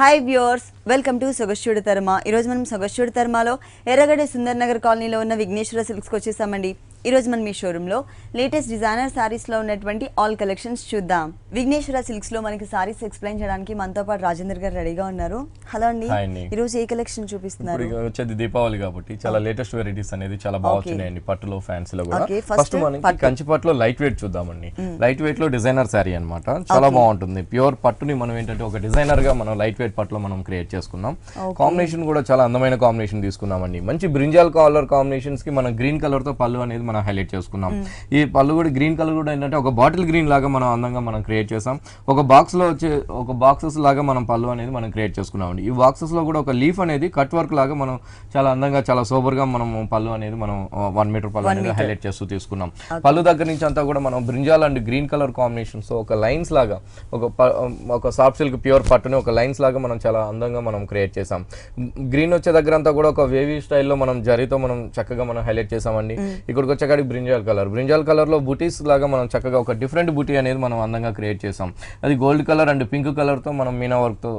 Hi viewers, welcome to Sogaschudu తర్మ. ఈరోజు మనం సొగస్చూడు తర్మలో ఎర్రగడ్డ సుందర్ నగర్ కాలనీలో ఉన్న విఘ్నేశ్వర సిల్క్స్కి వచ్చేసామండి. ఈరోజు మనం మీ షోరూంలో లేటెస్ట్ డిజైనర్ శారీస్లో ఉన్నటువంటి ఆల్ కలెక్షన్స్ చూద్దాం. విఘ్నేశ్వర సిల్క్స్లో మనకి శారీస్ ఎక్స్ప్లెయిన్ చేయడానికి మనతో పాటు రాజేందర్ గారు రెడీగా ఉన్నారు. హలో అండి, ఈరోజు ఏ కలెక్షన్ చూపిస్తున్నారు? వచ్చేది దీపావళి కాబట్టి చాలా లేటెస్ట్ వెరైటీస్ అనేది చాలా బాగున్నాయండి. పట్టులో ఫ్యాన్సీలో కూడా. ఫస్ట్ మనకి కంచి పట్టులో లైట్ వెయిట్ చూద్దామండి. లైట్ వెయిట్ లో డిజైనర్ శారీ అన్నమాట, చాలా బాగుంటుంది. ప్యూర్ పట్టుని మనం ఏంటంటే ఒక డిజైనర్ గా మనం లైట్ వెయిట్ పట్టులో మనం క్రియేట్ చేసుకున్నాం. కాంబినేషన్ కూడా చాలా అందమైన కాంబినేషన్ తీసుకున్నామండి. మంచి బ్రింజాల్ కలర్ కాంబినేషన్స్ కి మనం గ్రీన్ కలర్ తో పళ్ళు అనేది మనం హైలైట్ చేసుకున్నాం. ఈ పళ్ళు కూడా గ్రీన్ కలర్ కూడా ఏంటంటే ఒక బాటిల్ గ్రీన్ లాగా మనం అందంగా మనం క్రియేట్ చేసాం. ఒక బాక్స్ లో వచ్చే ఒక బాక్సెస్ లాగా మనం పళ్ళు అనేది మనం క్రియేట్ చేసుకున్నామండి. ఈ బాక్సెస్ లో కూడా ఒక లీఫ్ అనేది కట్ వర్క్ లాగా మనం చాలా అందంగా చాలా సూపర్ గా మనం పళ్ళు అనేది మనం 1 మీటర్ పళ్ళు అనేది హైలైట్ చేస్తూ తీసుకున్నాం. పళ్ళు దగ్గర నుంచి అంతా కూడా మనం brinjal and green colour combinations ఒక లైన్స్ లాగా ఒక సాఫ్ట్ సిల్క్ ప్యూర్ పట్టుని ఒక లైన్స్ లాగా మనం చాలా అందంగా మనం క్రియేట్ చేసాం. గ్రీన్ వచ్చే దగ్గర అంతా కూడా ఒక వేవీ స్టైల్లో మనం జరీతో మనం చక్కగా మనం హైలైట్ చేసామండి. ఇక్కడికి వచ్చేకాడికి బ్రింజాల్ కలర్ లో బూటీస్ లాగా మనం చక్కగా ఒక డిఫరెంట్ బూటీ అనేది మనం అందంగా క్రియేట్ చేసాం. అది gold colour and pink colour తో మనం మీనా వర్క్ తో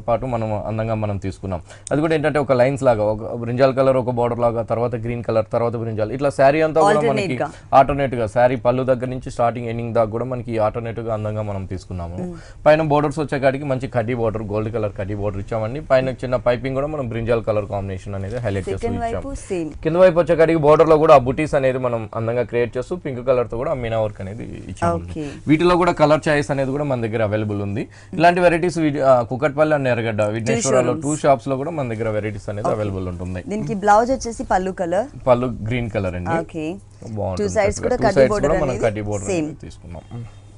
పాటు మనం అందంగా మనం తీసుకున్నాం. అది కూడా ఏంటంటే ఒక లైన్స్ లాగా ఒక బ్రింజాల్ కలర్ ఒక బార్డర్ లాగా, తర్వాత గ్రీన్ కలర్, తర్వాత బ్రింజాల్, ఇట్లా శారీ అంతా కూడా మనకి ఆల్టర్నేట్ గా శారీ పళ్ళు దగ్గర నుంచి స్టార్టింగ్ ఎండింగ్ దాకా కూడా మనకి ఆల్టర్నేట్ గా అందంగా మనం తీసుకున్నాము. పైన బోర్డర్స్ వచ్చేకాడికి మంచి కడ్డీ బోర్డర్, గోల్డ్ కలర్ కడ్డీ బోర్డర్ ఇచ్చామండి. పైన చిన్న పైపింగ్ కూడా మనం బ్రింజాల్ కలర్ కాంబినేషన్ అనేది హైలైట్ చేస్తూ ఇచ్చాం. కింద వైపు వచ్చేకాడికి బోర్డర్ లో కూడా ఆ బుటీస్ అనేది మనం అందంగా క్రియేట్ చేస్తూ పింక్ కలర్ తో కూడా మీనా వర్క్ అనేది ఇచ్చాము. వీటిలో కూడా కలర్ చాయిస్ అనేది కూడా మన దగ్గర అవైలబుల్ ఉంది. ఇలాంటి వెరైటీస్ కుకట్పల్లి అండ్ ఎర్రగడ్డ విఘ్నేశ్వరలో 2 షాప్స్ లో కూడా మన దగ్గర వెరైటీస్ అనేది అవైలబుల్ ఉంటుంది. దీనికి బ్లౌజ్ వచ్చేసి పళ్ళు గ్రీన్ కలర్ అండి. తీసుకున్నాం.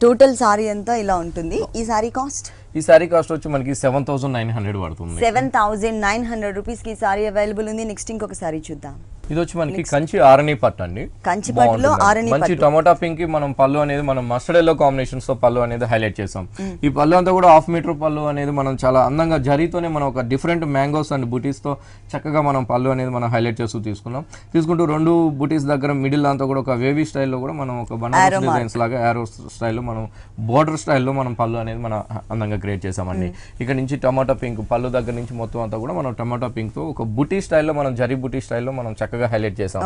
టోటల్ సారీ అంతా ఇలా ఉంటుంది. ఈ సారీ కాస్ట్ వచ్చి మనకి 7,900 పడుతుంది. 7,900 రూపీస్ కి సారీ అవైలబుల్ ఉంది. నెక్స్ట్ ఇంకొక సారీ చూద్దాం. ఇది వచ్చి మనకి కంచి ఆరణి పట్టు అండి. కంచి పట్టులో ఆరణి మంచి టమాటా పింక్ కి మనం పళ్ళు అనేది మనం మస్టర్డ్ ఎల్లో కాంబినేషన్స్ తో పళ్ళు అనేది హైలైట్ చేసాం. ఈ పళ్ళు అంతా కూడా 1/2 మీటర్ పళ్ళు అనేది మనం చాలా అందంగా జరీతోనే మనం ఒక డిఫరెంట్ మ్యాంగోస్ అండ్ బూటీస్ తో చక్కగా మనం పళ్ళు అనేది మనం హైలైట్ చేస్తూ తీసుకుంటూ 2 బూటీస్ దగ్గర మిడిల్ అంతా కూడా ఒక వేవీ స్టైల్లో కూడా మనం ఒక బనారస్ డిజైన్స్ లాగా యారో స్టైల్లో మనం బోర్డర్ స్టైల్లో మనం పళ్ళు అనేది మనం అందంగా క్రియేట్ చేసామండి. ఇక్కడ నుంచి టమాటా పింక్ పళ్ళు దగ్గర నుంచి మొత్తం అంతా కూడా మనం టమాటా పింక్ తో ఒక బూటీ స్టైల్లో మనం జరీ బూటీ స్టైల్లో మనం చక్కగా హైలైట్ చేసాం.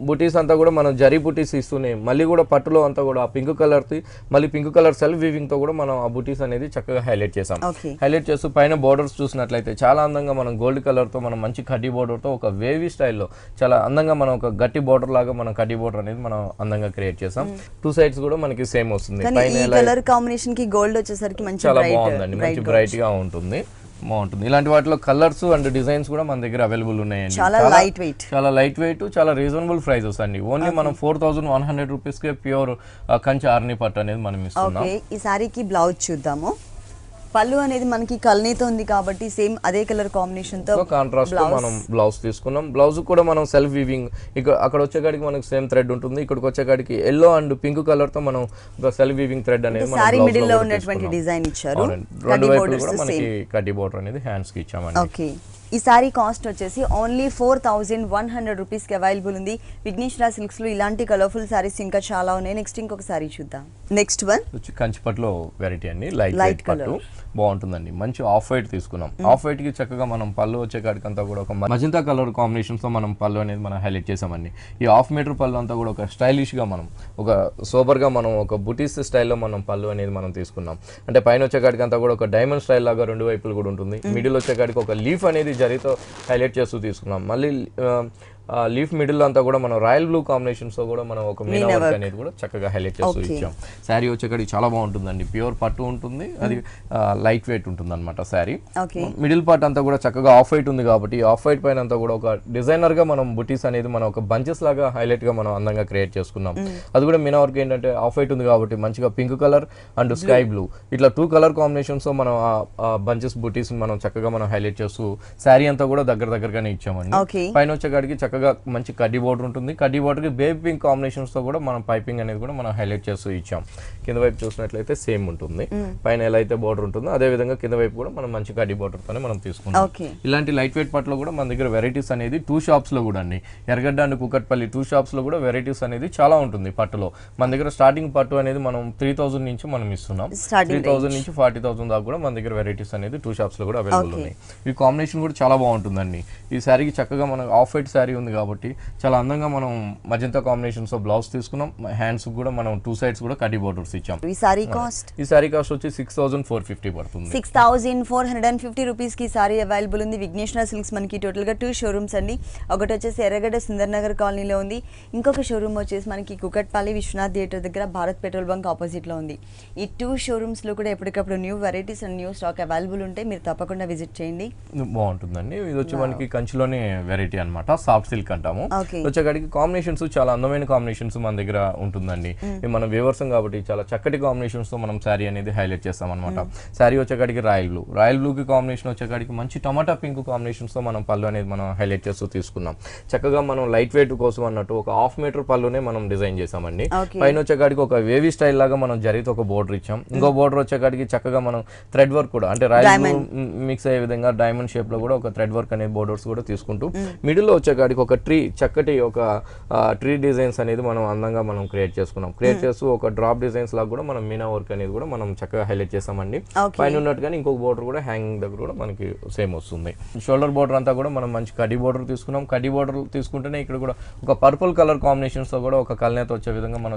బూటీస్ అంతా కూడా మనం జరీ బూటీస్ ఇస్తూనే మళ్ళీ కూడా పట్టులో అంతా కూడా పింక్ కలర్ మళ్ళీ పింక్ కలర్ సెల్ఫ్ వీవింగ్ తో కూడా మనం ఆ బూటీస్ అనేది చక్కగా హైలైట్ చేసాం. హైలైట్ చేస్తూ పైన బోర్డర్స్ చూసినట్లయితే చాలా అందంగా మనం గోల్డ్ కలర్ తో మనం మంచి కడ్డీ బోర్డర్ తో ఒక వేవీ స్టైల్లో చాలా అందంగా మనం ఒక గట్టి బోర్డర్ లాగా మనం కడ్డీ బోర్డర్ అనేది మనం అందంగా క్రియేట్ చేసాం. 2 సైడ్స్ కూడా మనకి సేమ్ వస్తుంది. కలర్ కాంబినేషన్ కి గోల్డ్ వచ్చేసరికి చాలా బాగుందండి, మంచి బ్రైట్ గా ఉంటుంది. ఇలాంటి వాటిలో కలర్స్ అండ్ డిజైన్స్ కూడా మన దగ్గర అవైలబుల్ ఉన్నాయండి. చాలా లైట్ వెయిట్ చాలా రీజనబుల్ ప్రైజెస్ అండి. ఓన్లీ మనం 4,100 రూపీస్ కే ప్యూర్ కంచి ఆర్ని పట్టు అనేది మనం ఇస్తున్నాం. ఈ సారీకి బ్లౌజ్ చూద్దాము. పళ్ళు అనేది మనకి కల్నీతో ఉంది కాబట్టి సేమ్ అదే కలర్ కాంబినేషన్ తో కాంట్రాస్ట్ తో మనం బ్లౌజ్ తీసుకున్నాం. బ్లౌజ్ కూడా మనం సెల్ఫ్ వీవింగ్, ఇక్కడ వచ్చేకాడికి మనకి సేమ్ థ్రెడ్ ఉంటుంది. ఇక్కడికి వచ్చేకాడికి ఎల్లో అండ్ పింక్ కలర్ తో మనం ఒక సెల్ఫ్ వీవింగ్ థ్రెడ్ అనేది సారీ మిడిల్ లో ఉన్నటువంటి డిజైన్ ఇచ్చారు. 2 వైపులు కూడా మనకి కడ్డీ బోర్డర్ అనేది హ్యాండ్స్ కి ఇచ్చామండి. ఓకే, ఈ సారీ కాస్ట్ వచ్చేసి ఓన్లీ 4,100 రూపీస్ కి అవైలబుల్ ఉంది. విఘ్నేశ్వర సిల్క్స్ లో ఇలాంటి కలర్ఫుల్ సారీస్ ఇంకా చాలా ఉన్నాయి. నెక్స్ట్ ఇంకొక సారీ చూద్దాం. నెక్స్ట్ వన్ కంచి పట్టులో వెరైటీ అండి. లైట్ పట్టు బాగుంటుందండి. మంచి ఆఫ్ వైట్ తీసుకున్నాం. ఆఫ్ వైట్ కి చక్కగా మనం పళ్ళు వచ్చే కాడికంతా కూడా ఒక మజంతా కలర్ కాంబినేషన్స్ తో మనం పళ్ళు అనేది మనం హైలైట్ చేసామండి. ఈ 1/2 మీటర్ పళ్ళు అంతా కూడా ఒక స్టైలిష్ గా మనం ఒక సోబర్ గా మనం ఒక బుటీస్ స్టైల్లో మనం పళ్ళు అనేది మనం తీసుకున్నాం. అంటే పైన వచ్చే కాడికంతా కూడా ఒక డైమండ్ స్టైల్ లాగా 2 వైపులు కూడా ఉంటుంది. మిడిల్ వచ్చే కాడికి ఒక లీఫ్ అనేది జరీతో హైలైట్ చేస్తూ తీసుకున్నాం. మళ్ళీ లీఫ్ మిడిల్ అంతా కూడా మనం రాయల్ బ్లూ కాంబినేషన్స్ తో కూడా మనం ఒక మీనా వర్క్ అనేది కూడా చక్కగా హైలైట్ చేస్తూ ఇచ్చాం. శారీ వచ్చేకాడికి చాలా బాగుంటుందండి. ప్యూర్ పట్టు ఉంటుంది, అది లైట్ వెయిట్ ఉంటుంది అనమాట. శారీ మిడిల్ పార్ట్ అంతా కూడా చక్కగా ఆఫ్ వైట్ ఉంది కాబట్టి ఆఫ్ వైట్ పైన అంతా కూడా ఒక డిజైనర్ గా మనం బుటీస్ అనేది మనం ఒక బంచెస్ లాగా హైలైట్ గా మనం అందంగా క్రియేట్ చేసుకున్నాం. అది కూడా మీనా వర్క్ ఏంటంటే ఆఫ్ వైట్ ఉంది కాబట్టి మంచిగా pink colour and sky blue ఇట్లా 2 కలర్ కాంబినేషన్స్ తో మనం బంచెస్ బుటీస్ మనం చక్కగా మనం హైలైట్ చేస్తూ శారీ అంతా కూడా దగ్గరగానే ఇచ్చామండి. పైన వచ్చేకాడికి చక్కగా మంచి కడ్డీ బోర్డర్ ఉంటుంది. కడ్డీ బోర్డర్కి బేబీ పింక్ కాంబినేషన్స్తో కూడా మనం పైపింగ్ అనేది కూడా మనం హైలైట్ చేస్తూ ఇచ్చాం. కింద వైపు చూసినట్లయితే సేమ్ ఉంటుంది, పైన ఎలా అయితే బోర్డర్ ఉంటుందో అదే విధంగా కింద వైపు కూడా మనం మంచి కడ్డీ బోర్డర్తోనే మనం తీసుకుంటాం. ఇలాంటి లైట్ వెయిట్ పట్టులో కూడా మన దగ్గర వెరైటీస్ అనేది 2 షాప్స్లో కూడా అండి, ఎర్రగడ్డ అండ్ కూకట్పల్లి 2 షాప్స్లో కూడా వెరైటీస్ అనేది చాలా ఉంటుంది పట్టులో. మన దగ్గర స్టార్టింగ్ పట్టు అనేది మనం 3000 నుంచి మనం ఇస్తున్నాం. 3000 నుంచి 40,000 దాకా కూడా మన దగ్గర వెరైటీస్ అనేది 2 షాప్స్లో కూడా అవైలబుల్ ఉన్నాయి. ఈ కాంబినేషన్ కూడా చాలా బాగుంటుందండి. ఈ శారీకి చక్కగా మనకు ఆఫ్ వైట్ శారీ ఉంది కాబట్టి చాలా అందంగా మనం మజంతా కాంబినేషన్స్ బ్లౌజ్ తీసుకున్నాం. హ్యాండ్స్ కూడా మనం 2 సైడ్స్ కూడా కడ్డీ బోర్డర్స్ ఇచ్చాం. ఈ శారీ కాస్ట్ వచ్చి 6,450 పడుతుంది. 6,450 రూపీస్ కి సారీ అవైలబుల్ ఉంది. విఘ్నేశ్వర సిల్క్స్ మనకి టోటల్ గా 2 షోరూమ్స్ అండి. ఒకటి వచ్చేసి ఎర్రగడ్డ సుందర్ నగర్ కాలనీలో ఉంది, ఇంకొక షోరూమ్ వచ్చేసి మనకి కుకట్పల్లి విశ్వనాథ్ థియేటర్ దగ్గర భారత్ పెట్రోల్ బంక్ ఆపోజిట్ లో ఉంది. ఈ 2 షోరూమ్స్ లో కూడా ఎప్పటికప్పుడు new varieties and new stock available ఉంటాయి, మీరు తప్పకుండా విజిట్ చేయండి. బాగుంటుందండి. ఇది వచ్చి మనకి కంచిలోనే వెరైటీ అన్నమాట, సాఫ్ట్ సిల్క్ అంటాము. వచ్చేకాడికి కాంబినేషన్స్ చాలా అందమైన కాంబినేషన్స్ మన దగ్గర ఉంటుందండి. మన వ్యూవర్స్ కాబట్టి చాలా చక్కటి కాంబినేషన్స్ తో మనం శారీ అనేది హైలైట్ చేస్తాం అనమాట. శారీ వచ్చేకాడికి రాయల్ బ్లూ కి కాంబినేషన్ వచ్చేకాడికి మంచి టమాటా పింక్ కాంబినేషన్స్ తో మనం పళ్ళు అనేది మనం హైలైట్ చేస్తూ తీసుకున్నాం. చక్కగా మనం లైట్ వెయిట్ కోసం అన్నట్టు ఒక 1/2 మీటర్ పళ్ళునే మనం డిజైన్ చేసామండి. పైన వచ్చేకాడికి ఒక వేవీ స్టైల్ లాగా మనం జరితో ఒక బోర్డర్ ఇచ్చాం. ఇంకో బోర్డర్ వచ్చేకాడికి చక్కగా మనం థ్రెడ్ వర్క్ కూడా అంటే రాయల్ బ్లూ మిక్స్ అయ్యే విధంగా డైమండ్ షేప్ లో కూడా ఒక థ్రెడ్ వర్క్ అనే బోర్డర్స్ కూడా తీసుకుంటూ మిడిల్ లో వచ్చేకాడికి ఒక చక్కటి ఒక ట్రీ డిజైన్స్ అనేది మనం అందంగా మనం క్రియేట్ చేసుకున్నాం. క్రియేట్ చేస్తూ ఒక డ్రాప్ డిజైన్స్ లాగా కూడా మనం మీనా వర్క్ అనేది కూడా మనం చక్కగా హైలైట్ చేసామండి. పైన ఉన్నట్టుగానే ఇంకొక బోర్డర్ కూడా హ్యాంగింగ్ దగ్గర కూడా మనకి సేమ్ వస్తుంది. షోల్డర్ బోర్డర్ అంతా కూడా మనం మంచి కడ్డీ బోర్డర్ తీసుకున్నాం. కడ్డీ బోర్డర్ తీసుకుంటేనే ఇక్కడ కూడా ఒక పర్పుల్ కలర్ కాంబినేషన్స్ తో కూడా ఒక కల్నేత వచ్చే విధంగా మనం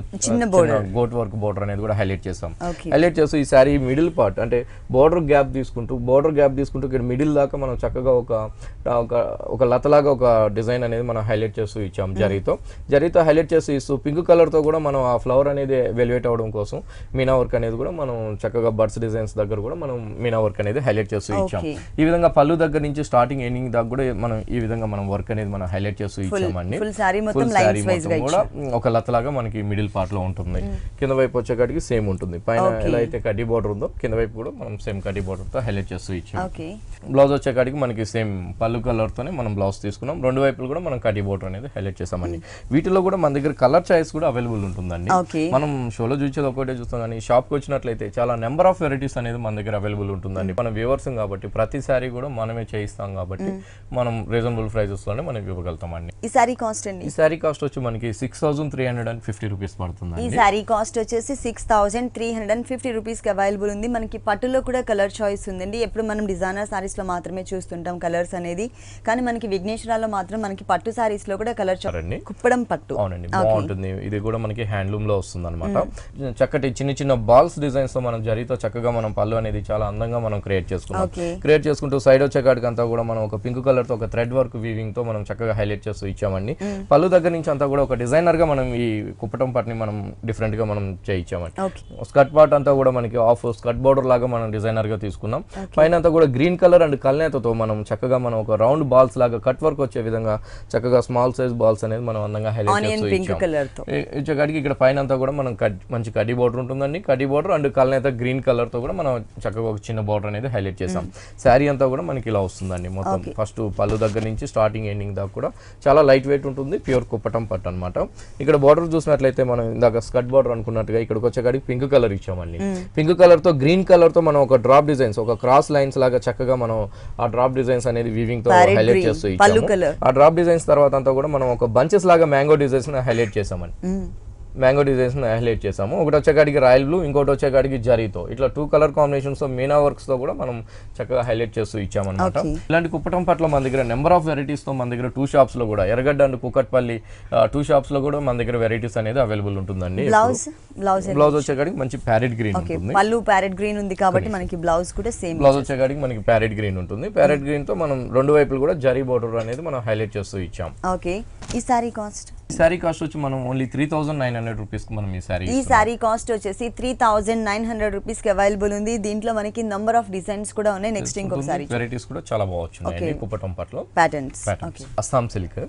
గోట్ వర్క్ బోర్డర్ అనేది కూడా హైలైట్ చేస్తాం. హైలైట్ చేస్తూ ఈ సారీ మిడిల్ పార్ట్ అంటే బోర్డర్ గ్యాప్ తీసుకుంటూ ఇక్కడ మిడిల్ దాకా మనం చక్కగా ఒక లతలాగా ఒక డిజైన్ అనేది మనం హైలైట్ చేస్తూ ఇచ్చాం. జరీతో హైలైట్ చేస్తూ ఇస్తూ పింక్ కలర్ తో కూడా మనం ఆ ఫ్లవర్ అనేది వెలివేట్ అవడం కోసం మీనా వర్క్ అనేది కూడా మనం చక్కగా బర్డ్స్ డిజైన్స్ దగ్గర కూడా మనం మీనా వర్క్ అనేది హైలైట్ చేస్తూ ఇచ్చాం. ఈ విధంగా పళ్ళు దగ్గర నుంచి స్టార్టింగ్ ఎండింగ్ దాకా కూడా మనం ఈ విధంగా మనం వర్క్ అనేది మనం హైలైట్ చేస్తూ ఇచ్చామండి. ఫుల్ సారీ మొత్తం కూడా ఒక లతలాగా మనకి మిడిల్ పార్ట్ లో ఉంటుంది. కింద వైపు వచ్చేకాడికి సేమ్ ఉంటుంది. పైన ఎలా అయితే కడ్డీ బోర్డర్ ఉందో కింద వైపు కూడా మనం సేమ్ కడ్డీ బోర్డర్ తో హైలైట్ చేస్తూ ఇచ్చాం. బ్లౌజ్ వచ్చేకాడికి మనకి సేమ్ పళ్ళు కలర్ తోనే మనం బ్లౌజ్ తీసుకున్నాం. 2 వైపులు కూడా మనం కడ్డీ బోర్డర్ అనేది హైలైట్ చేసామండి. వీటిలో కూడా మన దగ్గర కలర్ చాయిస్ కూడా అవైలబుల్ ఉంటుందండి. మనం షోలో చూసేది ఒకటే చూస్తాం కానీ షాప్ కి వచ్చినట్లయితే చాలా నెంబర్ ఆఫ్ వెరైటీస్ అనేది మన దగ్గర అవైలబుల్ ఉంటుందండి. మన వ్యూవర్స్ కాబట్టి ప్రతి సారీ కూడా మనమే చేయిస్తాం కాబట్టి మనం రీజనబుల్ ప్రైజెస్ లోనే మనం ఇవ్వగలుగుతామండి. ఈ సారీ కాస్ట్ అండి, ఈ సారీ కాస్ట్ వచ్చి మనకి 6,350 రూపీస్ పడుతుంది. ఈ సారీ కాస్ట్ వచ్చేసి 6,350 రూపీస్ కి అవైలబుల్ ఉంది. మనకి పట్టులో కూడా కలర్ చాయిస్ ఉందండి. ఎప్పుడు మనం డిజైనర్ సారీస్ లో మాత్రమే చూస్తుంటాం కలర్స్ అనేది, కానీ మనకి విఘ్నేశ్వరాలో మాత్రం మనకి పట్టు సారీస్ లో కూడా కలర్ చాయిస్ కుప్పడం పట్టు. అవునండి, బాగుంటుంది. ఇది కూడా మనకి హ్యాండ్లూమ్ లో వస్తుంది అనమాట. చక్కటి చిన్న బాల్స్ డిజైన్స్ తో మనం జరీతో చక్కగా మనం పళ్ళు అనేది చాలా అందంగా మనం క్రియేట్ చేసుకున్నాం. క్రియేట్ చేసుకుంటూ సైడ్ వచ్చేకాడికి అంతా కూడా మనం ఒక పింక్ కలర్ తో ఒక థ్రెడ్ వర్క్ వీవింగ్ తో మనం చక్కగా హైలైట్ చేస్తూ ఇచ్చామండి. పళ్ళు దగ్గర నుంచి అంతా కూడా ఒక డిజైనర్ గా మనం ఈ కుప్పటం పట్టుని మనం డిఫరెంట్ గా మనం చేయించామండి. స్కర్ట్ పార్ట్ అంతా కూడా మనకి ఆఫ్ స్కర్ట్ బోర్డర్ లాగా మనం డిజైనర్ గా తీసుకున్నాం. పైన అంతా కూడా గ్రీన్ కలర్ అండ్ కల్నేతతో మనం చక్కగా మనం ఒక రౌండ్ బాల్స్ లాగా కట్ వర్క్ వచ్చే విధంగా చక్కగా స్మాల్ సైజ్ బాల్స్ అనేది మనం అందంగా హైలైట్ చేస్తూ ఇచ్చాం. ఇక్కడ పైన అంతా కూడా మనం మంచి కడ్డీ బోర్డర్ ఉంటుందండి. కడ్డీ బోర్డర్ అండ్ కల్నేత గ్రీన్ కలర్ తో కూడా మనం చక్కగా ఒక చిన్న బోర్డర్ అనేది హైలైట్ చేసాం. శారీ అంతా కూడా మనకి ఇలా వస్తుందండి. మొత్తం ఫస్ట్ పళ్ళు దగ్గర నుంచి స్టార్టింగ్ ఎండింగ్ దాకా కూడా చాలా లైట్ వెయిట్ ఉంటుంది. ప్యూర్ కుప్పటం పట్టు అనమాట. ఇక్కడ బోర్డర్ చూసినట్లయితే మనం ఇందాక స్కర్ట్ బోర్డర్ అనుకున్నట్టుగా ఇక్కడికి వచ్చేకాడికి పింక్ కలర్ ఇచ్చామండి. పింక్ కలర్ తో గ్రీన్ కలర్ తో మనం ఒక డ్రాప్ డిజైన్స్ ఒక క్రాస్ లైన్స్ లాగా చక్కగా మనం ఆ డ్రాప్ డిజైన్స్ అనేది వీవింగ్ తో హైలైట్ చేస్తూ ఇచ్చాము. ఆ డ్రాప్ డిజైన్స్ తర్వాత అంతా కూడా మనం ఒక బంచెస్ లాగా మ్యాంగో డిజైన్స్ హైలైట్ చేసామండి. మ్యాంగో డిజైన్స్ హైలైట్ చేసాము. ఒకటి వచ్చేకాడికి రాయల్ బ్లూ, ఇంకోటి వచ్చేకాడికి జరీతో ఇట్లా 2 కలర్ కాంబినేషన్స్ తో మీనా వర్క్స్ తో కూడా మనం చక్కగా హైలైట్ చేస్తూ ఇచ్చామన్నమాట. ఇలాంటి కుప్పటం పట్ల మన దగ్గర నెంబర్ ఆఫ్ వెరైటీస్ తో మన దగ్గర 2 షాప్స్ లో కూడా ఎర్రగడ్డ అండ్ కూకట్పల్లి 2 షాప్స్ లో కూడా మన దగ్గర వెరైటీస్ అనేది అవైలబుల్ ఉంటుందండి. బ్లౌజ్ వచ్చేకాడికి మంచి ప్యారెట్ గ్రీన్ ఉంటుంది. పళ్ళు ప్యారెట్ గ్రీన్ ఉంది కాబట్టి మనకి బ్లౌజ్ కూడా సేమ్. బ్లౌజ్ వచ్చేకాడికి మనకి ప్యారెట్ గ్రీన్ ఉంటుంది. ప్యారెట్ గ్రీన్ తో మనం 2 వైపులు కూడా జరీ బోర్డర్ అనేది మనం హైలైట్ చేస్తూ ఇచ్చాం. ఓకే, ఈ సారీ కాస్ట్ ఈ శారీ కాస్ట్ వచ్చి మనం ఓన్లీ 3900 రూపీస్ కి మనం ఈ శారీ కాస్ట్ వచ్చేసి 3900 రూపీస్ కి అవైలబుల్ ఉంది. దీంట్లో మనకి నంబర్ ఆఫ్ డిజైన్స్ కూడా ఉన్నాయి. నెక్స్ట్ ఇంకొక సారీ వెరైటీస్ కూడా చాలా బాగున్నాయి. కుప్పటం పట్లో ప్యాటర్న్స్ అస్సాం సిల్క్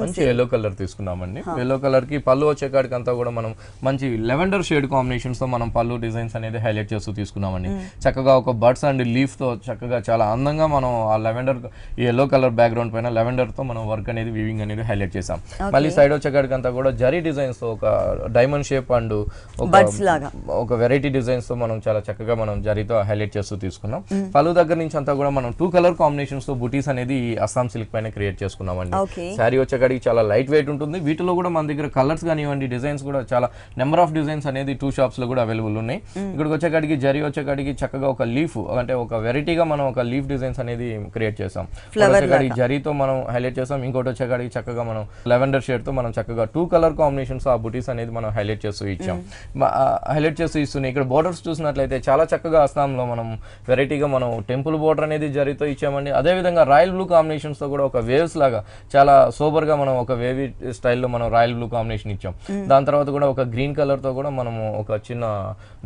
మంచి yellow కలర్ తీసుకున్నామండి. yellow కలర్ కి పళ్ళు వచ్చేకాడికి అంతా కూడా మనం మంచి లెవెండర్ షేడ్ కాంబినేషన్స్ తో మనం పళ్ళు డిజైన్స్ అనేది హైలైట్ చేస్తూ తీసుకున్నామండి. చక్కగా ఒక బర్డ్స్ అండ్ లీఫ్ తో చక్కగా చాలా అందంగా మనం ఆ లెవెండర్ yellow కలర్ బ్యాక్గ్రౌండ్ పైన లెవెండర్ తో మనం వర్క్ అనేది వీవింగ్ అనేది హైలైట్ చేసాం. మళ్ళీ సైడ్ వచ్చేకాడికి అంతా కూడా జరీ డిజైన్స్ తో ఒక డైమండ్ షేప్ అండ్ ఒక వెరైటీ డిజైన్స్ తో మనం చాలా చక్కగా మనం జరీతో హైలైట్ చేస్తూ తీసుకున్నాం. పళ్ళు దగ్గర నుంచి అంతా కూడా మనం 2 కలర్ కాంబినేషన్స్ తో బుటీస్ అనేది అస్సాం సిల్క్ పైన క్రియేట్ చేసుకున్నామండి. శారీ వచ్చేకాడికి చాలా లైట్ వెయిట్ ఉంటుంది. వీటిలో కూడా మన దగ్గర కలర్స్ కానివ్వండి, డిజైన్స్ కూడా చాలా నెంబర్ ఆఫ్ డిజైన్స్ అనేది 2 షాప్స్ లో కూడా అవైలబుల్ ఉన్నాయి. ఇక్కడికి వచ్చేకాడికి జరీ వచ్చేకాడికి చక్కగా ఒక లీఫ్ అంటే ఒక వెరైటీగా మనం ఒక లీఫ్ డిజైన్స్ అనేది క్రియేట్ చేసాం. జరీతో మనం హైలైట్ చేసాం. ఇంకోటి వచ్చేకాడికి చక్కగా మనం లెవెండర్ షేడ్ తో మనం చక్కగా 2 కలర్ కాంబినేషన్స్ ఆ బుటీస్ అనేది మనం హైలైట్ చేస్తూ ఇచ్చాం. హైలైట్ చేస్తూ ఇస్తున్నాయి. ఇక్కడ బోర్డర్స్ చూసినట్లయితే చాలా చక్కగా అస్సాంలో మనం వెరైటీగా మనం టెంపుల్ బోర్డర్ అనేది జరీతో ఇచ్చామండి. అదే విధంగా రాయల్ బ్లూ కాంబినేషన్స్ తో కూడా ఒక వేవ్స్ లాగా చాలా సూపర్ గా మనం ఒక వేవీ స్టైల్లో మనం రాయల్ బ్లూ కాంబినేషన్ ఇచ్చాం. దాని తర్వాత కూడా ఒక గ్రీన్ కలర్ తో కూడా మనము ఒక చిన్న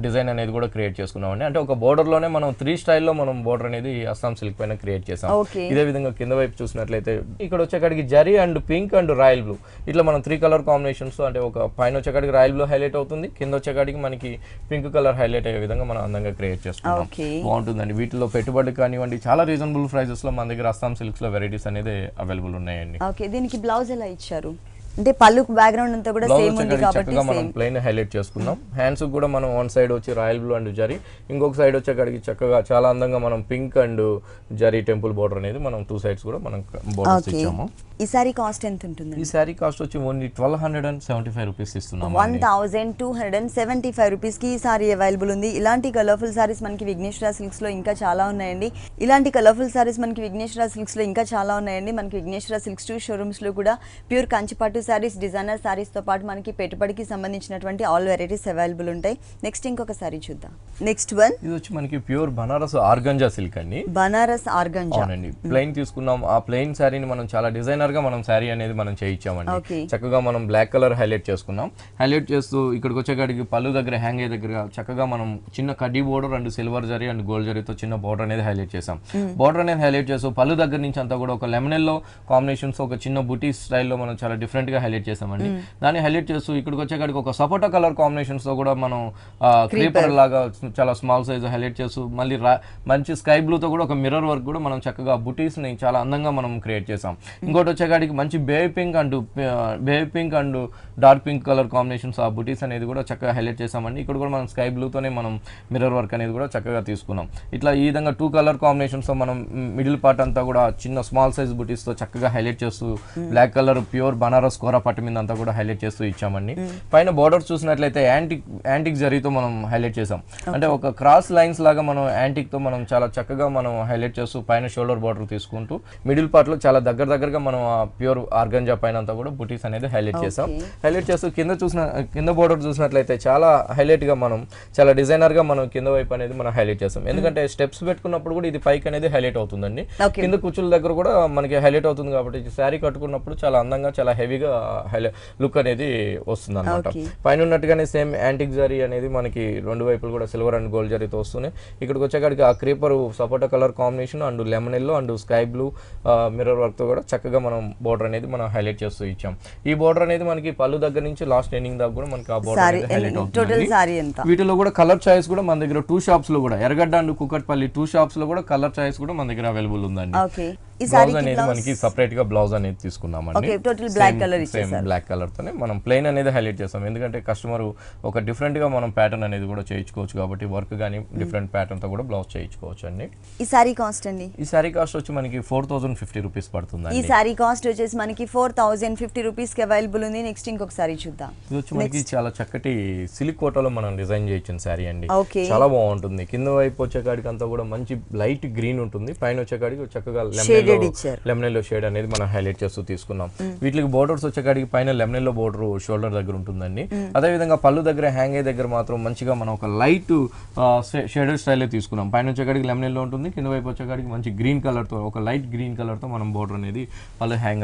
డిజైన్ అనేది కూడా క్రియేట్ చేసుకున్నామండి. అంటే ఒక బోర్డర్ లోనే మనం 3 స్టైల్లో మనం బోర్డర్ అనేది అస్సాం సిల్క్ పైన క్రియేట్ చేసాం. ఇదే విధంగా కింద వైపు చూసినట్లయితే ఇక్కడ వచ్చేకాడికి zari and pink and royal blue ఇట్లా మనం 3 కలర్ కాంబినేషన్స్ అంటే ఒక పైన వచ్చేకాడికి రాయల్ బ్లూ హైలైట్ అవుతుంది, కింద వచ్చేకాడికి మనకి పింక్ కలర్ హైలైట్ అయ్యే విధంగా మనం అందంగా క్రియేట్ చేసుకున్నాం. బాగుంటుందండి. వీటిలో పెట్టుబడి కానివ్వండి చాలా రీజనబుల్ ప్రైజెస్ లో మన దగ్గర అస్సాం సిల్క్స్ లో వెరైటీస్ అనేది అవైలబుల్ ఉన్నాయండి. దీనికి బ్లౌజ్ ఎలా ఇచ్చారు అంటే పళ్ళు బ్యాక్గ్రౌండ్ అంతా కూడా సేమ్ ఉంది కాబట్టి మనం ప్లెయిన్ హైలైట్ చేసుకున్నాం. హ్యాండ్స్ కూడా మనం వన్ సైడ్ వచ్చి రాయల్ బ్లూ అండ్ జరీ, ఇంకొక సైడ్ వచ్చేకాడికి చక్కగా చాలా అందంగా మనం pink and zari temple border అనేది మనం 2 సైడ్స్ కూడా మనం బోర్డర్స్ ఇచ్చాము. ఈ సారీ కాస్ట్ ఎంత ఉంటుంది? ఈ సారీ కాస్ట్ వచ్చి ఓన్లీ 1275 రూపీస్ ఇస్తున్నాం. 1275 రూపీస్ కి ఈ సారీ అవైలబుల్ ఉంది. ఇలాంటి కలర్ఫుల్ సారీస్ మనకి విఘ్నేశ్వర సిల్క్స్ లో ఇంకా చాలా ఉన్నాయండి. మనకి విఘ్నేశ్వర సిల్క్స్ 2 షోరూమ్స్ లో కూడా ప్యూర్ కంచిపట్టు సారీస్, డిజైనర్ సారీస్ తో పాటు మనకి పెట్టుబడికి సంబంధించినటువంటి ఆల్ వెరైటీస్ అవైలబుల్ ఉంటాయి. నెక్స్ట్ ఇంకొక సారీ చూద్దాం. నెక్స్ట్ వన్ ఇది వచ్చి మనకి ప్యూర్ బనారస్ ఆర్గంజా సిల్క్ అండి. బనారస్ ఆర్గంజా అవునండి. ప్లెయిన్ తీసుకున్నాం. ఆ ప్లెయిన్ సారీని మనం చాలా డిజైనర్ గా మనం సారీ అనేది మనం చేయించామండి. చక్కగా మనం బ్లాక్ కలర్ హైలైట్ చేసుకున్నాం. హైలైట్ చేస్తూ ఇక్కడికి వచ్చేకాడికి పళ్ళు దగ్గర హ్యాంగ్ అయ్యే దగ్గర చక్కగా మనం చిన్న కడ్డీ border and silver zari and gold జరీతో చిన్న బోర్డర్ అనేది హైలైట్ చేసాం. బోర్డర్ అనేది హైలైట్ చేస్తూ పళ్ళు దగ్గర నుంచి అంతా కూడా ఒక లెమనెల్లో కాంబినేషన్స్ ఒక చిన్న బుటీ స్టైల్లో మనం చాలా డిఫరెంట్ గా హైలైట్ చేసామండి. దాన్ని హైలైట్ చేస్తూ ఇక్కడికి వచ్చేకాడికి ఒక సపోటా కలర్ కాంబినేషన్స్ తో కూడా మనం క్రీపర్ లాగా చాలా స్మాల్ సైజ్ హైలైట్ చేస్తూ మళ్ళీ మంచి స్కై బ్లూ తో కూడా ఒక మిర్రర్ వర్క్ కూడా మనం చక్కగా బుటీస్ ని చాలా అందంగా మనం క్రియేట్ చేసాం. ఇంకోటి వచ్చేకాడికి మంచి baby pink and dark pink colour combinations ఆ బుటీస్ అనేది కూడా చక్కగా హైలైట్ చేసామండి. ఇక్కడ కూడా మనం స్కై బ్లూతోనే మనం మిర్రర్ వర్క్ అనేది కూడా చక్కగా తీసుకున్నాం. ఇట్లా ఈ విధంగా 2 కలర్ కాంబినేషన్స్ తో మనం మిడిల్ పార్ట్ అంతా కూడా చిన్న స్మాల్ సైజ్ బుటీస్ తో చక్కగా హైలైట్ చేస్తూ బ్లాక్ కలర్ ప్యూర్ బనారస్ కోరా పట్టు మీద అంతా కూడా హైలైట్ చేస్తూ ఇచ్చామండి. పైన బోర్డర్స్ చూసినట్లయితే యాంటిక్ జరీతో మనం హైలైట్ చేసాం. అంటే ఒక క్రాస్ లైన్స్ లాగా మనం యాంటిక్ తో మనం చాలా చక్కగా మనం హైలైట్ చేస్తూ పైన షోల్డర్ బోర్డర్ తీసుకుంటూ మిడిల్ పార్ట్ లో చాలా దగ్గరగా మనం ప్యూర్ ఆర్గంజా పైన అంతా కూడా బుటీస్ అనేది హైలైట్ చేసాం. హైలైట్ చేస్తూ కింద బోర్డర్ చూసినట్లయితే చాలా హైలైట్ గా మనం చాలా డిజైనర్ గా మనం కింద వైపు అనేది మనం హైలైట్ చేసాం. ఎందుకంటే స్టెప్స్ పెట్టుకున్నప్పుడు కూడా ఇది పైకి అనేది హైలైట్ అవుతుందండి. కింద కుచ్చుల దగ్గర కూడా మనకి హైలైట్ అవుతుంది కాబట్టి శారీ కట్టుకున్నప్పుడు చాలా అందంగా చాలా హెవీగా లుక్ అనేది వస్తుంది అనమాట. పైన ఉన్నట్టుగానే సేమ్ యాంటిక్ జరీ అనేది మనకి 2 వైపులు కూడా సిల్వర్ అండ్ గోల్డ్ జరీతో వస్తున్నాయి. ఇక్కడికి వచ్చేకాడికి ఆ creeper sapota colour combination and lemon yellow and sky blue mirror work తో కూడా చక్కగా మనం బోర్డర్ అనేది మనం హైలైట్ చేస్తూ ఇచ్చాం. ఈ బోర్డర్ అనేది మనకి పళ్ళు దగ్గర నుంచి లాస్ట్ ఎండింగ్ దాకా కూడా మనకి ఆ బోర్డర్ అనేది హైలైట్ అవుతుంది. వీటిలో కూడా కలర్ చాయిస్ కూడా మన దగ్గర 2 షాప్స్ లో కూడా ఎర్రగడ్డ అండ్ కుకట్పల్లి 2 షాప్స్ లో కూడా కలర్ చాయిస్ కూడా మన దగ్గర అవైలబుల్ ఉందండి. బ్లౌజ్ అనేది మనకి సెపరేట్ గా బ్లౌజ్ అనేది తీసుకున్నామండి. సేమ్ బ్లాక్ కలర్ తోనే మనం ప్లెయిన్ అనేది హైలైట్ చేస్తాం. ఎందుకంటే కస్టమర్ ఒక డిఫరెంట్ గా మనం ప్యాటర్న్ అనేది కూడా చేయించుకోవచ్చు కాబట్టి వర్క్ గానీ డిఫరెంట్ ప్యాటర్న్ తో కూడా బ్లౌజ్ చేయించుకోవచ్చు అండి. ఈ సారీ కాస్ట్ అండి? ఈ సారీ కాస్ట్ వచ్చి మనకి 4050 రూపీస్ పడుతుంది. ఈ సారీ కాస్ట్ వచ్చేసి మనకి 4050 రూపీస్ కి అవైలబుల్ ఉంది. నెక్స్ట్ ఇంకొక సారీ చూద్దాం. ఇది వచ్చి మనకి చాలా చక్కటి సిల్క్ కోటాలో మనం డిజైన్ చేయించిన సారీ అండి. చాలా బాగుంటుంది. కింద వైపు వచ్చేకాడికి అంతా కూడా మంచి లైట్ గ్రీన్ ఉంటుంది. పైన వచ్చేకాడికి చక్కగా లెమన్ లెమనెల్లో షేడ్ అనేది మనం హైలైట్ చేస్తూ తీసుకున్నాం. వీటికి బోర్డర్స్ వచ్చేకాడికి పైన లెమనెల్లో బోర్డర్ షోల్డర్ దగ్గర ఉంటుందండి. అదే విధంగా పళ్ళు దగ్గర హ్యాంగ్ అయ్యే దగ్గర మాత్రం మంచిగా మనం ఒక లైట్ షేడెడ్ స్టైల్ తీసుకున్నాం. పైన వచ్చేకాడికి లెమనెల్లో ఉంటుంది, కింద వైపు వచ్చేకాడికి మంచి గ్రీన్ కలర్ తో ఒక లైట్ గ్రీన్ కలర్ తో మనం బోర్డర్ అనేది పళ్ళు హ్యాంగ్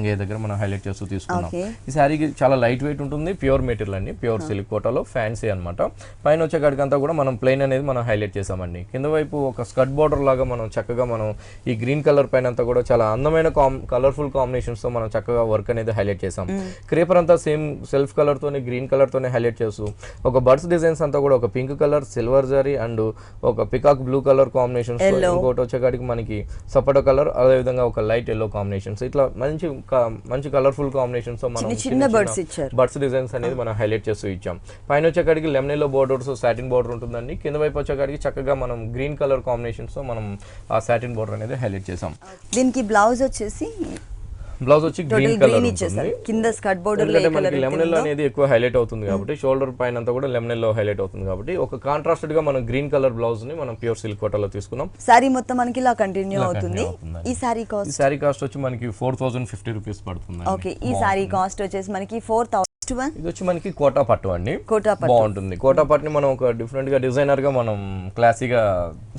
అయ్యే దగ్గర మనం హైలైట్ చేస్తూ తీసుకున్నాం. ఈ శారీకి చాలా లైట్ వెయిట్ ఉంటుంది, ప్యూర్ మెటీరియల్ అండి, ప్యూర్ సిల్క్ కోటాలో ఫ్యాన్సీ అనమాట. పైన వచ్చేకాడికి అంతా కూడా మనం ప్లెయిన్ అనేది మనం హైలైట్ చేసామండి. కింద వైపు ఒక స్కర్ట్ బోర్డర్ లాగా మనం చక్కగా మనం ఈ గ్రీన్ కలర్ పైన అంతా కూడా చాలా అందమైన కలర్ఫుల్ కాంబినేషన్స్ తో మనం చక్కగా వర్క్ అనేది హైలైట్ చేసాం. క్రేపర్ అంతా సేమ్ సెల్ఫ్ కలర్ తోనే గ్రీన్ కలర్ తోనే హైలైట్ చేస్తూ ఒక బర్డ్స్ డిజైన్స్ అంతా కూడా ఒక pink colour, silver zari and ఒక పికాక్ బ్లూ కలర్ కాంబినేషన్స్, ఇంకోటి వచ్చేకాడికి మనకి సపోటా కలర్, అదే విధంగా ఒక లైట్ ఎల్లో కాంబినేషన్స్, ఇట్లా మంచి కలర్ఫుల్ కాంబినేషన్స్ తో మనం బర్డ్స్ డిజైన్స్ అనేది మనం హైలైట్ చేస్తూ ఇచ్చాం. పైన వచ్చేకాడికి లెమనెల్లో బోర్డర్స్ సాటిన్ బోర్డర్ ఉంటుందండి. కింద వైపు వచ్చేకాడికి చక్కగా మనం గ్రీన్ కలర్ కాంబినేషన్స్ తో మనం ఆ సాటిన్ బోర్డర్ అనేది హైలైట్ చేసాం. దీనికి బ్లౌజ్ వచ్చేసి గ్రీన్ కలర్ ఉంటుంది. కింద స్కర్ట్ బోర్డర్ లెమనెల్లో అనేది ఎక్కువ హైలైట్ అవుతుంది కాబట్టి షోల్డర్ పైన అంతా కూడా లెమనెల్లో హైలైట్ అవుతుంది కాబట్టి ఒక కాంట్రాస్టెడ్ గా మనం గ్రీన్ కలర్ బ్లౌజ్ ని మనం ప్యూర్ సిల్క్ కోటాలో తీసుకున్నాం. సారీ మొత్తం మనకి ఇలా కంటిన్యూ అవుతుంది. ఈ సారీ కాస్ట్ వచ్చి మనకి 4050 రూపీస్ పడుతుంది. ఓకే, ఈ సారీ కాస్ట్ వచ్చేసి మనకి 4000. ఇది వచ్చి మనకి కోటా పట్టు అండి, బాగుంటుంది. కోటా పట్టుని మనం ఒక డిఫరెంట్ గా డిజైనర్ గా మనం క్లాసీగా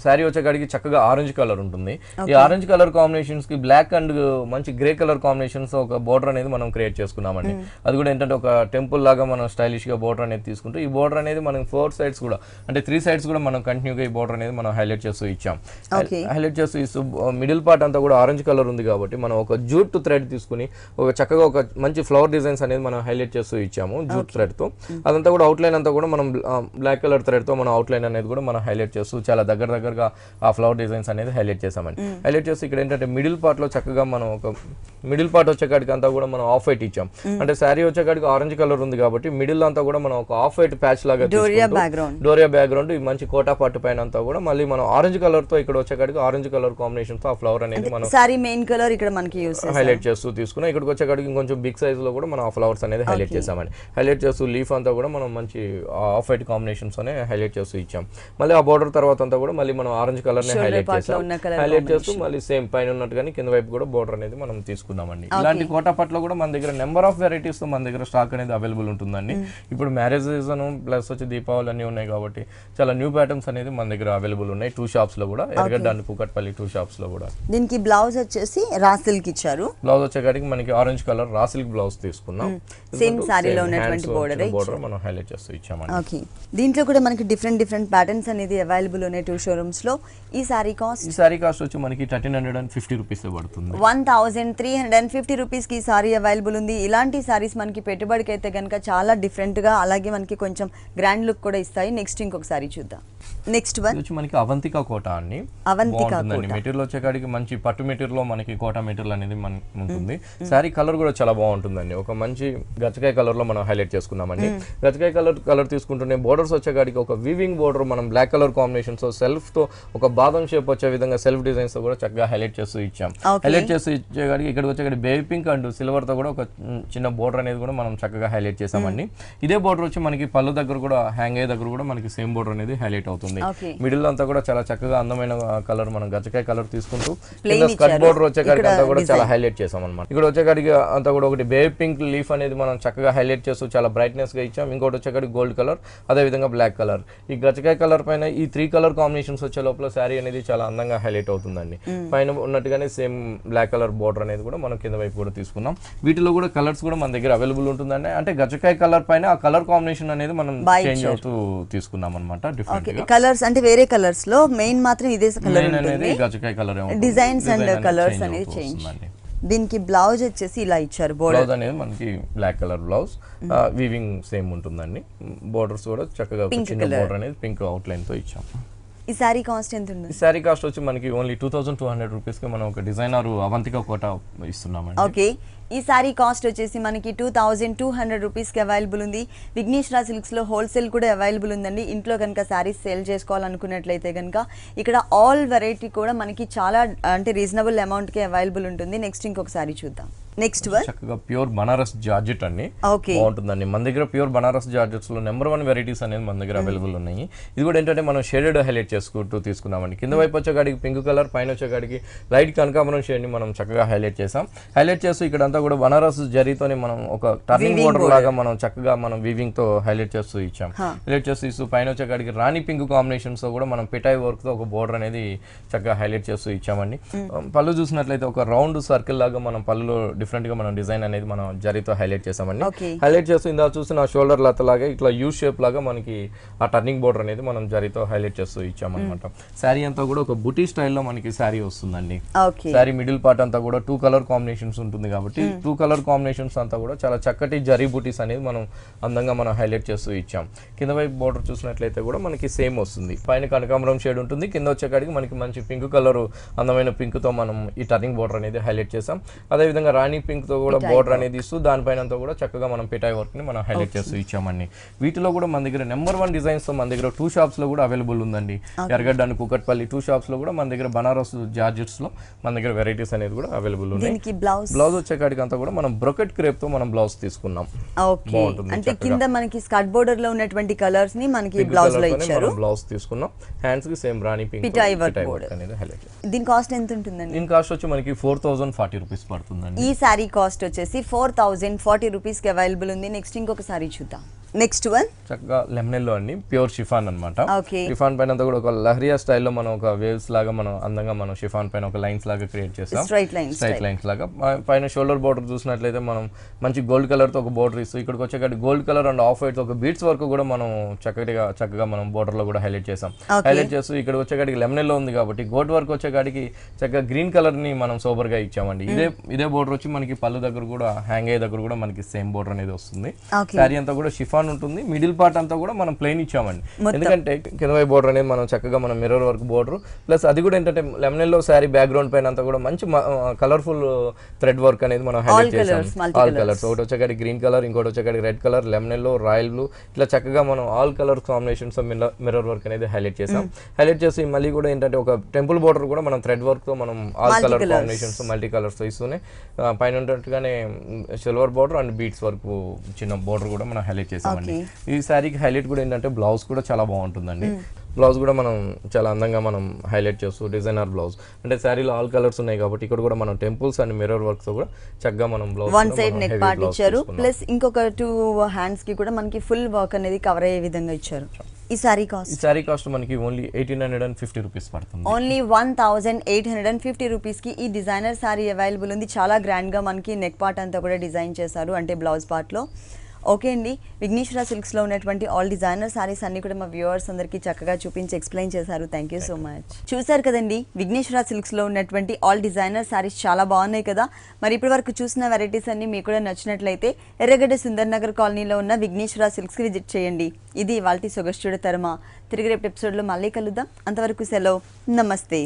శారీ వచ్చేకాడికి చక్కగా ఆరెంజ్ కలర్ ఉంటుంది. ఈ ఆరెంజ్ కలర్ కాంబినేషన్స్ కి బ్లాక్ అండ్ మంచి గ్రే కలర్ కాంబినేషన్స్ ఒక బోర్డర్ అనేది మనం క్రియేట్ చేసుకున్నామండి. అది కూడా ఏంటంటే ఒక టెంపుల్ లాగా మనం స్టైలిష్ గా బోర్డర్ అనేది తీసుకుంటూ ఈ బోర్డర్ అనేది మనం 4 sides కూడా అంటే 3 sides కూడా మనం కంటిన్యూగా ఈ బోర్డర్ అనేది మనం హైలైట్ చేస్తూ ఇచ్చాం. హైలైట్ చేస్తూ మిడిల్ పార్ట్ అంతా కూడా ఆరెంజ్ కలర్ ఉంది కాబట్టి మనం ఒక జూట్ థ్రెడ్ తీసుకుని ఒక చక్కగా ఒక మంచి ఫ్లవర్ డిజైన్స్ అనేది మనం హైలైట్ చేస్తూ ఇచ్చాము జూట్ థ్రెడ్ తో. అదంతా కూడా అవుట్ లైన్ అంతా కూడా మనం బ్లాక్ కలర్ థ్రెడ్ తో మనం అవుట్ లైన్ అనేది కూడా మనం హైలైట్ చేస్తూ చాలా దగ్గరగా ఆ ఫ్లవర్ డిజైన్స్ అనేది హైలైట్ చేసామండి. హైలైట్ చేసి ఇక్కడ ఏంటంటే మిడిల్ పార్ట్ లో చక్కగా మనం ఒక మిడిల్ పార్ట్ వచ్చేకాడికి అంతా కూడా మనం ఆఫ్ వైట్ ఇచ్చాం. అంటే శారీ వచ్చేకాడికి ఆరెంజ్ కలర్ ఉంది కాబట్టి మిడిల్ అంతా కూడా మనం ఒక ఆఫ్ వైట్ ప్యాచ్ లాగా డోరియా బ్యాక్గ్రౌండ్ ఈ మంచి కోటా పార్ట్ పైన అంతా కూడా మళ్ళీ మనం ఆరెంజ్ కలర్ తో ఇక్కడ వచ్చేకాడికి ఆరెంజ్ కలర్ కాంబినేషన్ తో ఆ ఫ్లవర్ అనేది మనం సారీ మెయిన్ కలర్ ఇక్కడ మనకి యూస్ హైలైట్ చేస్తూ తీసుకున్నాం. ఇక్కడికి వచ్చేకాడికి ఇంకొంచెం బిగ్ సైజ్ లో కూడా మనం ఆ ఫ్లవర్స్ అనేది హైలైట్ చేసామండి. హైలైట్ చేస్తూ లీఫ్ అంతా కూడా మనం మంచి ఆఫ్ వైట్ కాంబినేషన్స్ అనే హైలైట్ చేస్తూ ఇచ్చాం. మళ్ళీ ఆ బోర్డర్ తర్వాత అంతా కూడా మళ్ళీ మనం ఆరెంజ్ కలర్ ని హైలైట్ చేసాం. హైలైట్ చేస్తూ మళ్ళీ సేమ్ పైన ఉన్నట్టుగానే కింద వైపు కూడా బోర్డర్ అనేది మనం తీసుకున్నామండి. ఇలాంటి కోటా పట్లో కూడా మన దగ్గర నెంబర్ ఆఫ్ వెరైటీస్ తో మన దగ్గర స్టాక్ అనేది అవైలబుల్ ఉంటుందండి. ఇప్పుడు మ్యారేజ్ సీజన్ ప్లస్ వచ్చి దీపావళి అన్ని ఉన్నాయి కాబట్టి చాలా న్యూ ప్యాటర్న్స్ అనేది మన దగ్గర అవైలబుల్ ఉన్నాయి. 2 shops లో కూడా ఎర్రగడ్డ అండ్ కూకట్పల్లి 2 shops లో కూడా. దీనికి బ్లౌజ్ వచ్చేసి రా సిల్క్ ఇచ్చారు. బ్లౌజ్ వచ్చేకాడికి మనకి orange colour raw silk blouse తీసుకున్నాం. సేమ్ సారీలో ఉన్నటువంటి బోర్డర్ మనం హైలైట్ చేస్తూ ఇచ్చామండి. ఓకే, దీంట్లో కూడా మనకి డిఫరెంట్ ప్యాటర్న్స్ అనేది అవైలబుల్ ఉన్నాయి 2 showrooms లో. ఈ సారీ కాస్ట్ వచ్చి మనకి 1350 రూపీస్ పడుతుంది. 1350 రూపీస్ కి సారీ అవైలబుల్ ఉంది. ఇలాంటి సారీస్ మనకి పెట్టుబడికి అయితే కనుక చాలా డిఫరెంట్ గా అలాగే మనకి కొంచెం గ్రాండ్ లుక్ కూడా ఇస్తాయి. నెక్స్ట్ ఇంకొక సారీ చూద్దాం. నెక్స్ట్ వన్ వచ్చి మనకి అవంతిక కోట అండి. మెటీరియల్ వచ్చేకాడికి మంచి పట్టు మెటీరియల్ లో మనకి కోట మెటీరియల్ అనేది ఉంటుంది. సారీ కలర్ కూడా చాలా బాగుంటుందండి. ఒక మంచి గచ్చకాయ కలర్ లో మనం హైలైట్ చేసుకున్నామండి. గచ్చకాయ కలర్ తీసుకుంటూనే బోర్డర్స్ వచ్చేకాడికి ఒక వీవింగ్ బోర్డర్ మనం బ్లాక్ కలర్ కాంబినేషన్ తో సెల్ఫ్ తో ఒక బాదం షేప్ వచ్చే విధంగా సెల్ఫ్ డిజైన్స్ తో కూడా చక్కగా హైలైట్ చేస్తూ ఇచ్చాం. హైలైట్ చేస్తూ ఇచ్చేకాడికి ఇక్కడ వచ్చేకాడికి బేబీ పింక్ అండ్ సిల్వర్ తో కూడా ఒక చిన్న బోర్డర్ అనేది కూడా మనం చక్కగా హైలైట్ చేసామండి. ఇదే బోర్డర్ వచ్చి మనకి పళ్ళు దగ్గర కూడా హ్యాంగ్ అయ్యే దగ్గర కూడా మనకి సేమ్ బోర్డర్ అనేది హైలైట్ అవుతుంది. మిడిల్ అంతా కూడా చాలా చక్కగా అందమైన కలర్ మనం గచ్చకాయ కలర్ తీసుకుంటూ స్కర్ట్ బోర్డర్ వచ్చేకాడికి అంతా కూడా చాలా హైలైట్ చేసాం అనమాట. ఇక్కడ వచ్చేకాడికి అంతా కూడా ఒకటి బేబీ పింక్ లీఫ్ అనేది మనం చక్కగా హైలైట్ చేస్తూ చాలా బ్రైట్నెస్ గా ఇచ్చాం. ఇంకోటి వచ్చేకాడికి గోల్డ్ కలర్, అదే విధంగా బ్లాక్ కలర్. ఈ గచ్చకాయ కలర్ పైన ఈ 3 కలర్ కాంబినేషన్స్ వచ్చే లోపల శారీ అనేది చాలా అందంగా హైలైట్ అవుతుందండి. పైన ఉన్నట్టుగానే సేమ్ బ్లాక్ కలర్ బోర్డర్ అనేది కూడా మనం కింద వైపు కూడా తీసుకున్నాం. వీటిలో కూడా కలర్స్ కూడా మన దగ్గర అవైలబుల్ ఉంటుందండి. అంటే గచ్చకాయ కలర్ పైన ఆ కలర్ కాంబినేషన్ అనేది మనం చేంజ్ అవుతూ తీసుకున్నాం అనమాట. డిఫరెంట్ కలర్స్ అంటే వేరే కలర్స్ లో మెయిన్ మాత్రం ఇదే కలర్ అనేది గచ్చకాయ కలర్, డిజైన్స్ అండ్ కలర్స్ అనేది చేంజ్. దీనికి బ్లౌజ్ వచ్చేసి ఇలా ఇచ్చారు. బ్లౌజ్ అనేది మనకి black colour blouse, weaving same ఉంటుందండి. బోర్డర్స్ కూడా చక్కగా చిన్న బోర్డర్ అనేది పింక్ అవుట్ లైన్ తో ఇచ్చాం. ఈ సారీ కాస్ట్ ఎంత ఉంది? ఈ సారీ కాస్ట్ వచ్చి మనకి ఓన్లీ 2200 రూపీస్ కి మనం ఒక డిజైనర్ అవంతిక కోట ఇస్తున్నామండి. ఓకే, ఈ సారీ కాస్ట్ వచ్చేసి మనకి 2200 రూపీస్ కి అవైలబుల్ ఉంది. విఘ్నేశ్వర సిల్క్స్ లో హోల్సేల్ కూడా అవైలబుల్ ఉందండి. ఇంట్లో కనుక సారీస్ సేల్ చేసుకోవాలనుకున్నట్లయితే కనుక ఇక్కడ ఆల్ వెరైటీ కూడా మనకి చాలా అంటే రీజనబుల్ అమౌంట్ కి అవైలబుల్ ఉంటుంది. నెక్స్ట్ ఇంకొక సారీ చూద్దాం. నెక్స్ట్ వన్ చక్కగా ప్యూర్ బనారస్ జార్జెట్ అండి, ఓకే బాగుంటుందండి. మన దగ్గర ప్యూర్ బనారస్ జార్జెట్స్ లో నెంబర్ 1 వెరైటీస్ అనేది మన దగ్గర అవైలబుల్ ఉన్నాయి. ఇది కూడా ఏంటంటే మనం షేడెడ్ హైలైట్ చేసుకుంటూ తీసుకున్నామండి. కింద వైపు వచ్చేకాడికి పింక్ కలర్, పైన వచ్చేకాడికి లైట్ కనకాంబరం షేడ్ ని మనం చక్కగా హైలైట్ చేసాం. హైలైట్ చేస్తూ ఇక్కడంతా కూడా బనారస్ జరీతోని మనం ఒక టర్నింగ్ బోర్డర్ లాగా మనం చక్కగా మనం వీవింగ్ తో హైలైట్ చేస్తూ ఇచ్చాం. హైలైట్ చేస్తూ ఇస్తూ పైన వచ్చేకాడికి రాణి పింక్ కాంబినేషన్స్ తో కూడా మనం పిటాయి వర్క్ తో ఒక బోర్డర్ అనేది చక్కగా హైలైట్ చేస్తూ ఇచ్చామండి. పళ్ళు చూసినట్లయితే ఒక రౌండ్ సర్కిల్ లాగా మనం పళ్ళులో డిఫరెంట్ గా మనం డిజైన్ అనేది మనం జరీతో హైలైట్ చేసామండి. హైలైట్ చేస్తూ ఇందా చూసిన షోల్డర్ లత లాగా ఇట్లా యూ షేప్ లాగా మనకి ఆ టర్నింగ్ బోర్డర్ అనేది మనం జరీతో హైలైట్ చేస్తూ ఇచ్చామన్నమాట. శారీ అంతా కూడా ఒక బుటీ స్టైల్లో మనకి శారీ వస్తుందండి. శారీ మిడిల్ పార్ట్ అంతా కూడా 2 కలర్ కాంబినేషన్స్ ఉంటుంది కాబట్టి 2 కలర్ కాంబినేషన్స్ అంతా కూడా చాలా చక్కటి జరీ బూటీస్ అనేది మనం అందంగా మనం హైలైట్ చేస్తూ ఇచ్చాం. కింద వైపు బోర్డర్ చూసినట్లయితే కూడా మనకి సేమ్ వస్తుంది. పైన కనకాంబరం షేడ్ ఉంటుంది, కింద వచ్చేకాడికి మనకి మంచి పింక్ కలర్ అందమైన పింక్ తో మనం ఈ టర్నింగ్ బోర్డర్ అనేది హైలైట్ చేసాం. అదే విధంగా రాణి పింక్ తో కూడా బోర్డర్ అనేది ఇస్తూ దానిపైన కూడా చక్కగా మనం పిటాయి వర్క్ ని మనం హైలైట్ చేస్తూ ఇచ్చామండి. వీటిలో కూడా మన దగ్గర నెంబర్ 1 డిజైన్స్ తో మన దగ్గర 2 షాప్స్ లో కూడా అవైలబుల్ ఉందండి. ఎర్రగడ్డ అండ్ కుకట్పల్లి 2 షాప్స్ లో కూడా మన దగ్గర బనారస్ జార్జెట్స్ లో మన దగ్గర వెరైటీస్ అనేది కూడా అవైలబుల్ ఉన్నాయి. బ్లౌజ్ వచ్చేకాడికి అంతా కూడా మనం బ్రొకెట్ క్రేప్ తో మనం బ్లౌజ్ తీసుకున్నాం. అంటే కింద మనకి స్కర్ట్ బోర్డర్ లో ఉన్నటువంటి కలర్స్ ని మనకి బ్లౌజ్ లో ఇచ్చారు. బ్లౌజ్ తీసుకున్నాం. హ్యాండ్స్ కి సేమ్ రాణి పింక్ పిటాయి వర్క్ అనేది హైలైట్. దీని కాస్ట్ ఎంత ఉంటుందండి? దీని కాస్ట్ వచ్చి మనకి 4040 రూపీస్ పడుతుందండి. ఈ సారీ కాస్ట్ వచ్చేసి 4040 రూపీస్ కి అవైలబుల్ ఉంది. నెక్స్ట్ ఇంకొక సారీ చూద్దాం. నెక్స్ట్ వన్ చక్కగా లెమనెల్లో అండి, ప్యూర్ షిఫాన్ అన్నమాట. షిఫాన్ పైన అంతా కూడా ఒక లహరియా స్టైల్లో మనం ఒక వేవ్స్ లాగా మనం అందంగా మనం షిఫాన్ పైన ఒక లైన్స్ లాగా క్రియేట్ చేస్తాం. స్ట్రైట్ లైన్స్ లాగా పైన షోల్డర్ బోర్డర్ చూసినట్లయితే మనం మంచి గోల్డ్ కలర్ తో ఒక బోర్డర్ ఇస్తూ ఇక్కడికి వచ్చేకాడి gold colour and off white ఒక బీట్స్ వరకు కూడా మనం చక్కగా మనం బోర్డర్ లో కూడా హైలైట్ చేసాం. హైలైట్ చేస్తూ ఇక్కడ వచ్చేకాడికి లెమనెల్లో ఉంది కాబట్టి గోల్డ్ వర్క్ వచ్చేకాడికి చక్కగా గ్రీన్ కలర్ ని మనం సోబర్ గా ఇచ్చామండి. ఇదే బోర్డర్ వచ్చి మనకి పళ్ళు దగ్గర కూడా హ్యాంగ్ అయ్యే దగ్గర కూడా మనకి సేమ్ బోర్డర్ అనేది వస్తుంది. శారీ అంతా కూడా షిఫాన్ ఉంటుంది. మిడిల్ పార్ట్ అంతా కూడా మనం ప్లెయిన్ ఇచ్చామండి. ఎందుకంటే కింద వైపు బోర్డర్ అనేది మనం చక్కగా మనం మిర్రర్ వర్క్ బోర్డర్ ప్లస్ అది కూడా ఏంటంటే లెమనెల్లో శారీ బ్యాక్గ్రౌండ్ పైన అంతా కూడా మంచి కలర్ఫుల్ థ్రెడ్ వర్క్ అనేది మనం హైలైట్ చేసాం. ఆల్ కలర్స్, ఒకటి వచ్చేకాడి గ్రీన్ కలర్, ఇంకోటి వచ్చేకాడి red colour, lemon yellow, royal blue, ఇట్లా చక్కగా మనం all colour combinations mirror work highlight హైలైట్ చేసాం. హైలైట్ చేసి మళ్ళీ కూడా ఏంటంటే ఒక టెంపుల్ బోర్డర్ కూడా మనం థ్రెడ్ వర్క్ తో మనం all colour combinations multi colours తో ఇస్తూనే పైన ఉన్నట్టుగానే silver border and beads work చిన్న బోర్డర్ కూడా మనం హైలైట్ చేసామండి. ఈ శారీకి హైలైట్ కూడా ఏంటంటే బ్లౌజ్ కూడా చాలా బాగుంటుందండి. బ్లౌజ్ కూడా మనం చాలా అందంగా మనం హైలైట్ చేస్తూ డిజైనర్ బ్లౌజ్ అంటే శారీలో ఆల్ కలర్స్ ఉన్నాయి కాబట్టి ఇక్కడ కూడా మనం టెంపుల్స్ అండ్ మిర్రర్ వర్క్ తో కూడా చక్కగా మనం blouse one side neck part ఇచ్చారు. ప్లస్ ఇంకొక 2 హ్యాండ్స్ కి కూడా మనకి ఫుల్ వర్క్ అనేది కవర్ అయ్యే విధంగా ఇచ్చారు. ఈ సారీ కాస్ట్ మనకి ఓన్లీ 1850 రూపీస్ పడుతుంది. ఓన్లీ 1850 రూపీస్ కి ఈ డిజైనర్ సారీ అవైలబుల్ ఉంది. చాలా గ్రాండ్ గా మనకి నెక్ పార్ట్ అంతా కూడా డిజైన్ చేశారు, అంటే బ్లౌజ్ పార్ట్ లో. ఓకే అండి, విఘ్నేశ్వర సిల్క్స్లో ఉన్నటువంటి ఆల్ డిజైనర్ సారీస్ అన్ని కూడా మా వ్యూవర్స్ అందరికీ చక్కగా చూపించి ఎక్స్ప్లెయిన్ చేశారు. Thank you so much. చూసారు కదండి, విఘ్నేశ్వర సిల్క్స్లో ఉన్నటువంటి ఆల్ డిజైనర్ సారీస్ చాలా బాగున్నాయి కదా. మరి ఇప్పటి వరకు చూసిన వెరైటీస్ అన్ని మీకు కూడా నచ్చినట్లయితే ఎర్రగడ్డ సుందర్ నగర్ కాలనీలో ఉన్న విఘ్నేశ్వర సిల్క్స్కి విజిట్ చేయండి. ఇది ఇవాల్టి సొగస్టుడ తరమ. తిరిగి రేపు ఎపిసోడ్లో మళ్ళీ కలుద్దాం. అంతవరకు సెలవు, నమస్తే.